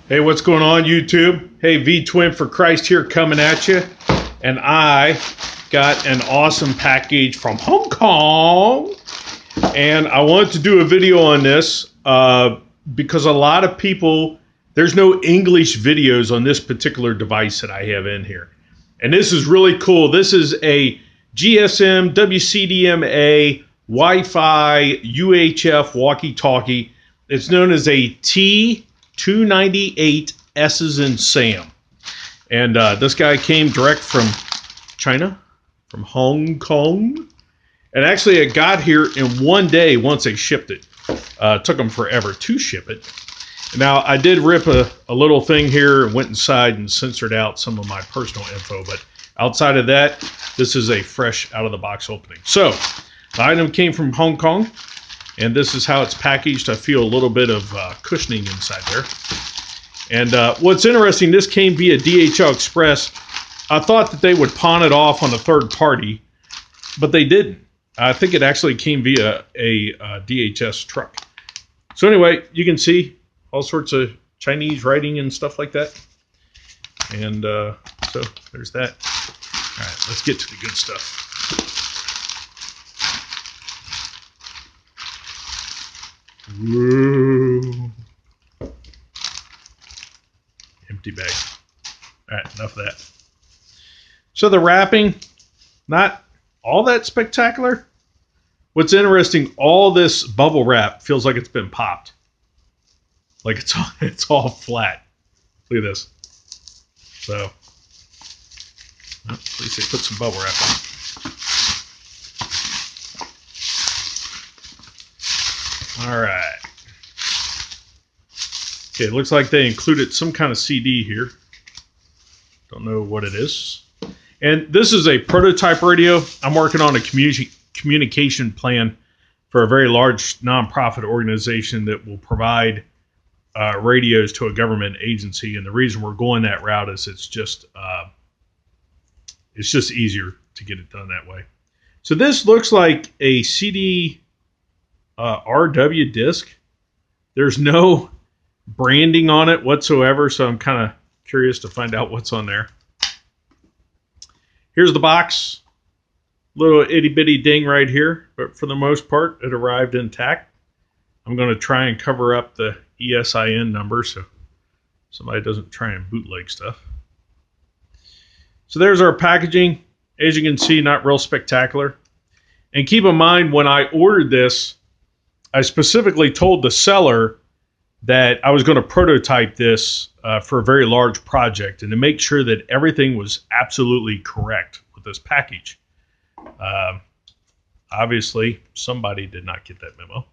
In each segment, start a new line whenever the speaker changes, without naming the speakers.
Hey, what's going on, YouTube? Hey, V-Twin for Christ here coming at you. And I got an awesome package from Hong Kong. And I wanted to do a video on this because a lot of people, there's no English videos on this particular device that I have in here. And this is really cool. This is a GSM WCDMA Wi-Fi UHF walkie-talkie. It's known as a T298S as in Sam. And this guy came direct from China, from Hong Kong. And actually it got here in one day once they shipped it. It took them forever to ship it. Now I did rip a little thing here and went inside and censored out some of my personal info. But outside of that, this is a fresh out of the box opening. So the item came from Hong Kong. And this is how it's packaged. I feel a little bit of cushioning inside there. And what's interesting, this came via DHL Express. I thought that they would pawn it off on a third party, but they didn't. I think it actually came via a DHS truck. So anyway, you can see all sorts of Chinese writing and stuff like that. And so there's that. All right, let's get to the good stuff. Whoa. Empty bag. All right, enough of that. So the wrapping, not all that spectacular. What's interesting, all this bubble wrap feels like it's been popped. Like it's all flat. Look at this. So, well, at least they put some bubble wrap on. All right. Okay, it looks like they included some kind of CD here. Don't know what it is. And this is a prototype radio. I'm working on a communication plan for a very large nonprofit organization that will provide radios to a government agency. And the reason we're going that route is it's just easier to get it done that way. So this looks like a CD RW disc. There's no branding on it whatsoever, so I'm kind of curious to find out what's on there. Here's the box. Little itty bitty ding right here, but for the most part it arrived intact. I'm going to try and cover up the ESIN number so somebody doesn't try and bootleg stuff. So there's our packaging. As you can see, not real spectacular. And keep in mind, when I ordered this, I specifically told the seller that I was going to prototype this for a very large project and to make sure that everything was absolutely correct with this package. Obviously, somebody did not get that memo.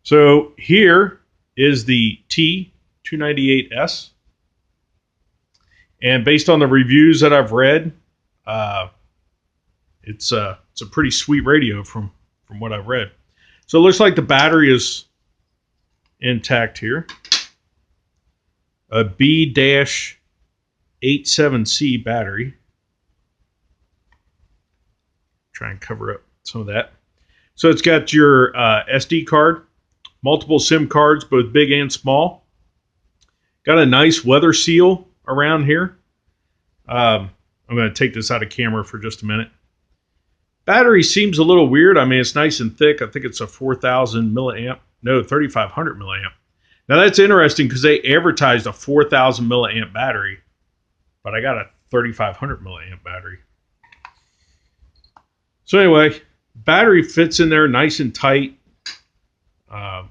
So here is the T298S. And based on the reviews that I've read, it's a pretty sweet radio from what I've read. So it looks like the battery is intact here. A B-87C battery. Try and cover up some of that. So it's got your SD card, multiple SIM cards, both big and small. Got a nice weather seal around here. I'm going to take this out of camera for just a minute. Battery seems a little weird. I mean, it's nice and thick. I think it's a 4,000 milliamp. No, 3,500 milliamp. Now that's interesting because they advertised a 4,000 milliamp battery, but I got a 3,500 milliamp battery. So anyway, battery fits in there nice and tight. The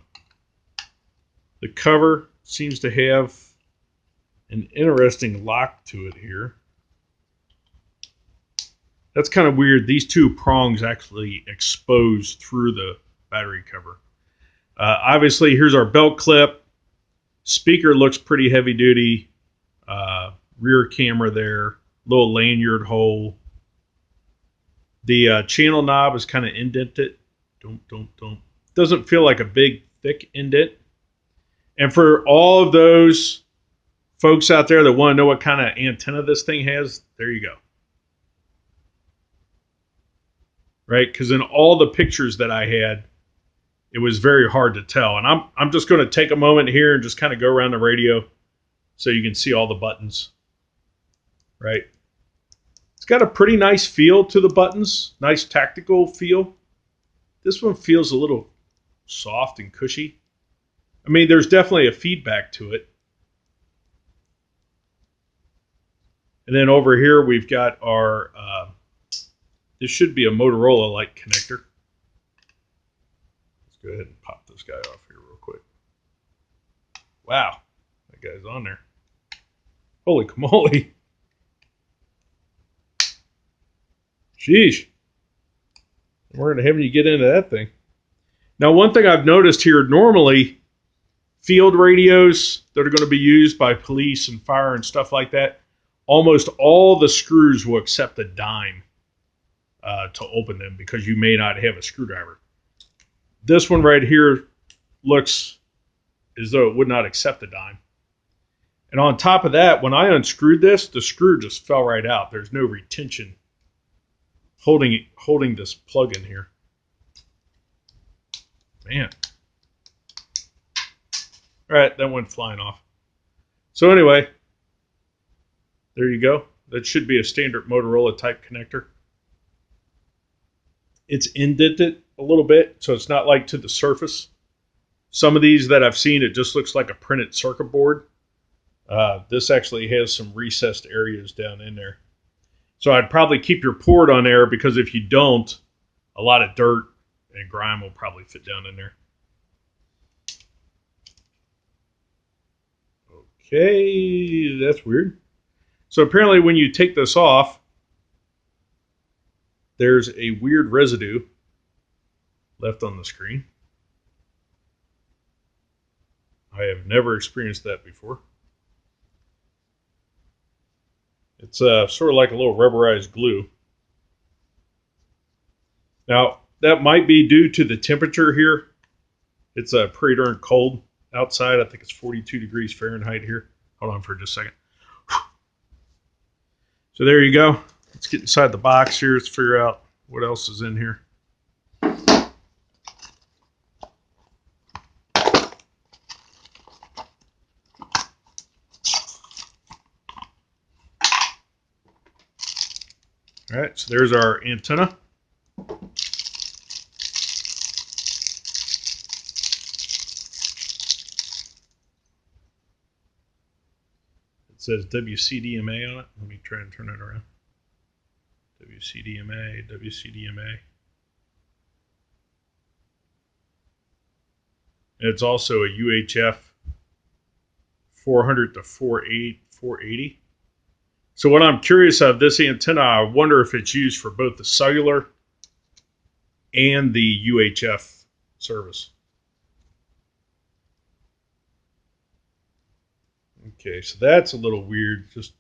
cover seems to have an interesting lock to it here. That's kind of weird. These two prongs actually expose through the battery cover. Obviously, here's our belt clip. Speaker looks pretty heavy duty. Rear camera there. Little lanyard hole. The channel knob is kind of indented. Doesn't feel like a big, thick indent. And for all of those folks out there that want to know what kind of antenna this thing has, there you go. Right? Because in all the pictures that I had, it was very hard to tell. And I'm just going to take a moment here and just kind of go around the radio so you can see all the buttons. Right? It's got a pretty nice feel to the buttons, nice tactical feel. This one feels a little soft and cushy. I mean, there's definitely a feedback to it. And then over here we've got our, this should be a Motorola-like connector. Let's go ahead and pop this guy off here real quick. Wow, that guy's on there. Holy camoly. Sheesh. Where in the heaven you get into that thing? Now, one thing I've noticed here, normally field radios that are going to be used by police and fire and stuff like that, almost all the screws will accept a dime to open them because you may not have a screwdriver. This one right here looks as though it would not accept a dime. And on top of that, when I unscrewed this, the screw just fell right out. There's no retention holding this plug in here. Man. All right, that went flying off. So anyway, there you go. That should be a standard Motorola type connector. It's indented a little bit, so it's not like to the surface. Some of these that I've seen, it just looks like a printed circuit board. This actually has some recessed areas down in there. So I'd probably keep your port on there, because if you don't, a lot of dirt and grime will probably fit down in there. Okay, that's weird. So apparently when you take this off, there's a weird residue left on the screen. I have never experienced that before. It's sort of like a little rubberized glue. Now, that might be due to the temperature here. It's pretty darn cold outside. I think it's 42 degrees Fahrenheit here. Hold on for just a second. So there you go. Let's get inside the box here. Let's figure out what else is in here. All right, so there's our antenna. It says WCDMA on it. Let me try and turn it around. WCDMA, WCDMA. And it's also a UHF 400 to 480. So what I'm curious of, this antenna, I wonder if it's used for both the cellular and the UHF service. Okay, so that's a little weird, just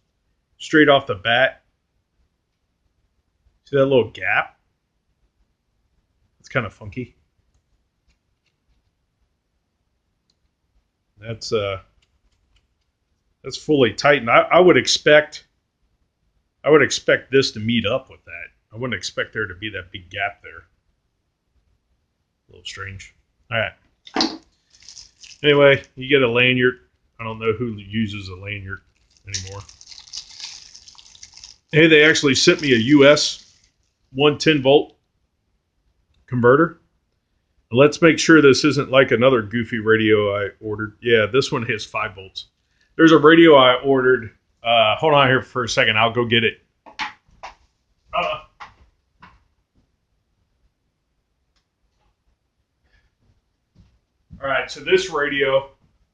straight off the bat. See that little gap? It's kind of funky. That's fully tightened. I would expect this to meet up with that. I wouldn't expect there to be that big gap there. A little strange. All right. Anyway, you get a lanyard. I don't know who uses a lanyard anymore. Hey, they actually sent me a US 110 volt converter. Let's make sure this isn't like another goofy radio I ordered. Yeah, this one has 5 volts. There's a radio I ordered. Hold on here for a second. I'll go get it. All right, so this radio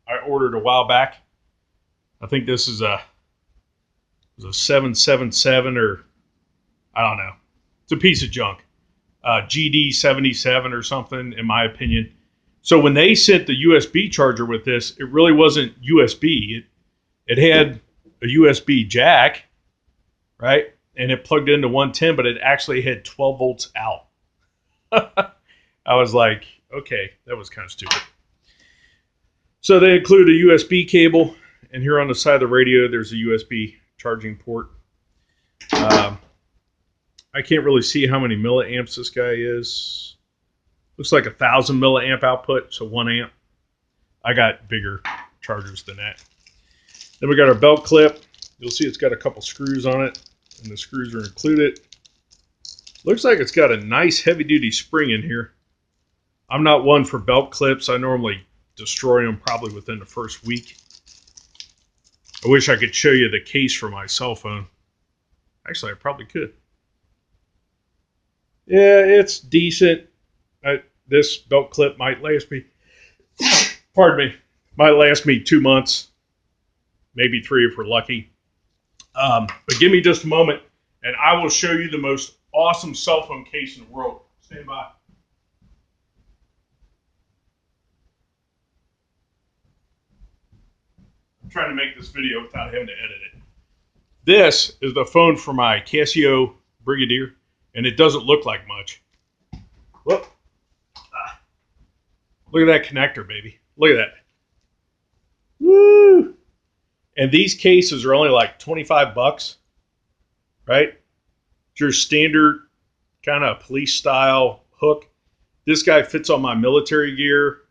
I ordered a while back. I think this is a 777, or I don't know. It's a piece of junk. GD77 or something, in my opinion. So when they sent the USB charger with this, it really wasn't USB. It had a USB jack, right? And it plugged into 110, but it actually had 12 volts out. I was like, okay, that was kind of stupid. So they include a USB cable, and here on the side of the radio, there's a USB charging port. I can't really see how many milliamps this guy is. Looks like 1,000 milliamp output, so 1 amp. I got bigger chargers than that. Then we got our belt clip. You'll see it's got a couple screws on it, and the screws are included. Looks like it's got a nice heavy-duty spring in here. I'm not one for belt clips. I normally destroy them probably within the first week. I wish I could show you the case for my cell phone. Actually, I probably could. Yeah, it's decent. This belt clip might last me, pardon me, might last me 2 months, maybe 3 if we're lucky. But give me just a moment, and I will show you the most awesome cell phone case in the world. Stand by. I'm trying to make this video without having to edit it. This is the phone for my Casio Brigadier, and it doesn't look like much. Whoop. Look at that connector, baby. Look at that. Woo! And these cases are only like 25 bucks, right? It's your standard kind of police style hook. This guy fits on my military gear,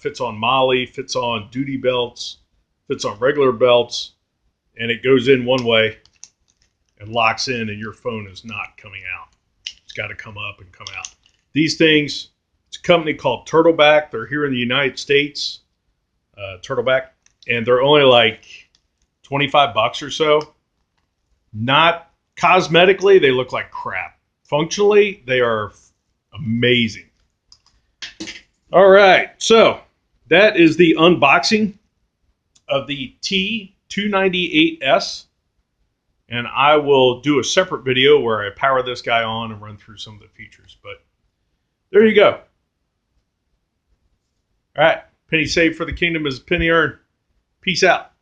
fits on Molly, fits on duty belts, fits on regular belts, and it goes in one way and locks in, and your phone is not coming out. It's got to come up and come out. These things, it's a company called Turtleback. They're here in the United States, Turtleback, and they're only like 25 bucks or so. Not cosmetically, they look like crap. Functionally, they are amazing. All right, so that is the unboxing of the T298S, and I will do a separate video where I power this guy on and run through some of the features, but there you go. All right, penny saved for the kingdom is a penny earned. Peace out.